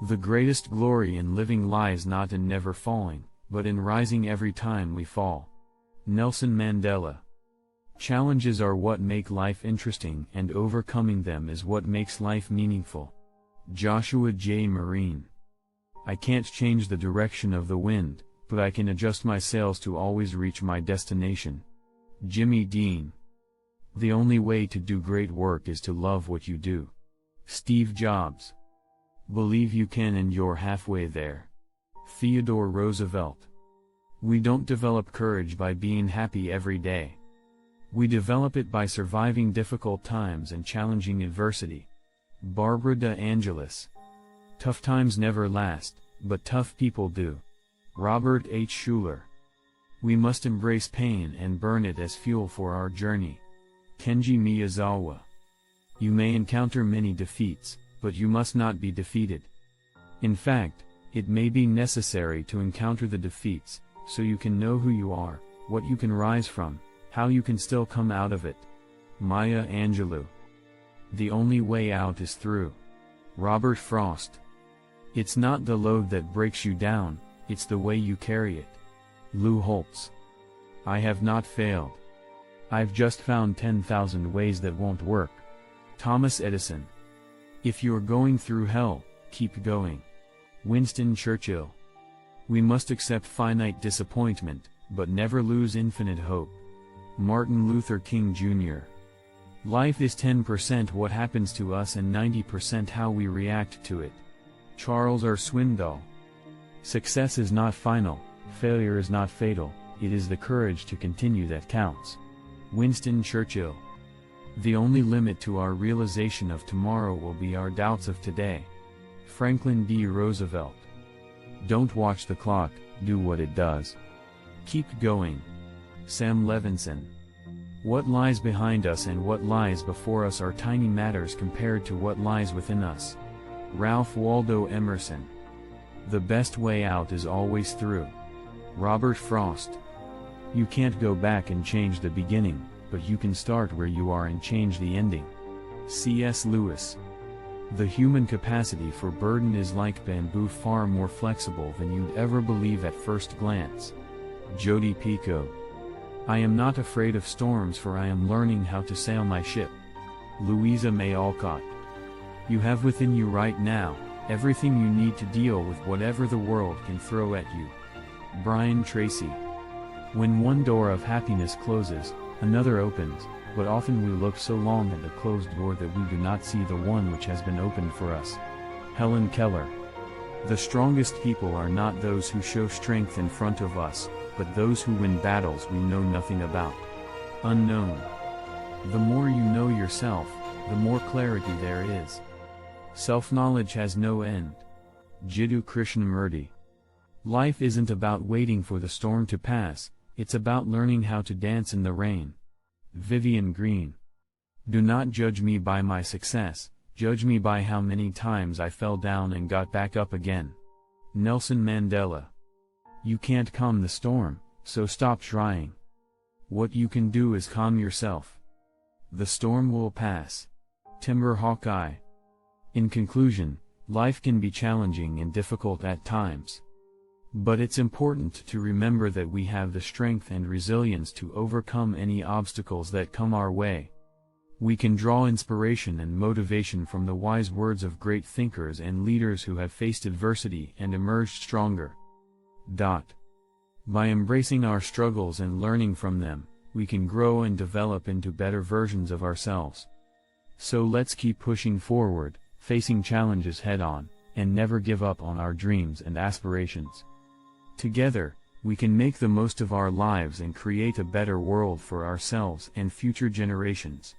The greatest glory in living lies not in never falling, but in rising every time we fall. Nelson Mandela. Challenges are what make life interesting, and overcoming them is what makes life meaningful. Joshua J. Marine. I can't change the direction of the wind, but I can adjust my sails to always reach my destination. Jimmy Dean. The only way to do great work is to love what you do. Steve Jobs. Believe you can and you're halfway there. Theodore Roosevelt. We don't develop courage by being happy every day. We develop it by surviving difficult times and challenging adversity. Barbara de Angelis. Tough times never last, but tough people do. Robert H. Schuller. We must embrace pain and burn it as fuel for our journey. Kenji Miyazawa. You may encounter many defeats, but you must not be defeated. In fact, it may be necessary to encounter the defeats, so you can know who you are, what you can rise from, how you can still come out of it. Maya Angelou. The only way out is through. Robert Frost. It's not the load that breaks you down, it's the way you carry it. Lou Holtz. I have not failed. I've just found 10,000 ways that won't work. Thomas Edison. If you're going through hell, keep going. Winston Churchill. We must accept finite disappointment, but never lose infinite hope. Martin Luther King Jr. Life is 10% what happens to us and 90% how we react to it. Charles R. Swindoll. Success is not final, failure is not fatal, it is the courage to continue that counts. Winston Churchill. The only limit to our realization of tomorrow will be our doubts of today. Franklin D. Roosevelt. Don't watch the clock, do what it does. Keep going. Sam Levinson. What lies behind us and what lies before us are tiny matters compared to what lies within us. Ralph Waldo Emerson. The best way out is always through. Robert Frost. You can't go back and change the beginning, but you can start where you are and change the ending. C.S. Lewis. The human capacity for burden is like bamboo, far more flexible than you'd ever believe at first glance. Jodi Picoult. I am not afraid of storms, for I am learning how to sail my ship. Louisa May Alcott. You have within you right now everything you need to deal with whatever the world can throw at you. Brian Tracy. When one door of happiness closes, another opens, but often we look so long at the closed door that we do not see the one which has been opened for us. Helen Keller. The strongest people are not those who show strength in front of us, but those who win battles we know nothing about. Unknown. The more you know yourself, the more clarity there is. Self-knowledge has no end. Jiddu Krishnamurti. Life isn't about waiting for the storm to pass, it's about learning how to dance in the rain. Vivian Green. Do not judge me by my success, judge me by how many times I fell down and got back up again. Nelson Mandela. You can't calm the storm, so stop trying. What you can do is calm yourself. The storm will pass. Timber Hawkeye. In conclusion, life can be challenging and difficult at times. But it's important to remember that we have the strength and resilience to overcome any obstacles that come our way. We can draw inspiration and motivation from the wise words of great thinkers and leaders who have faced adversity and emerged stronger. By embracing our struggles and learning from them, we can grow and develop into better versions of ourselves. So let's keep pushing forward, facing challenges head-on, and never give up on our dreams and aspirations. Together, we can make the most of our lives and create a better world for ourselves and future generations.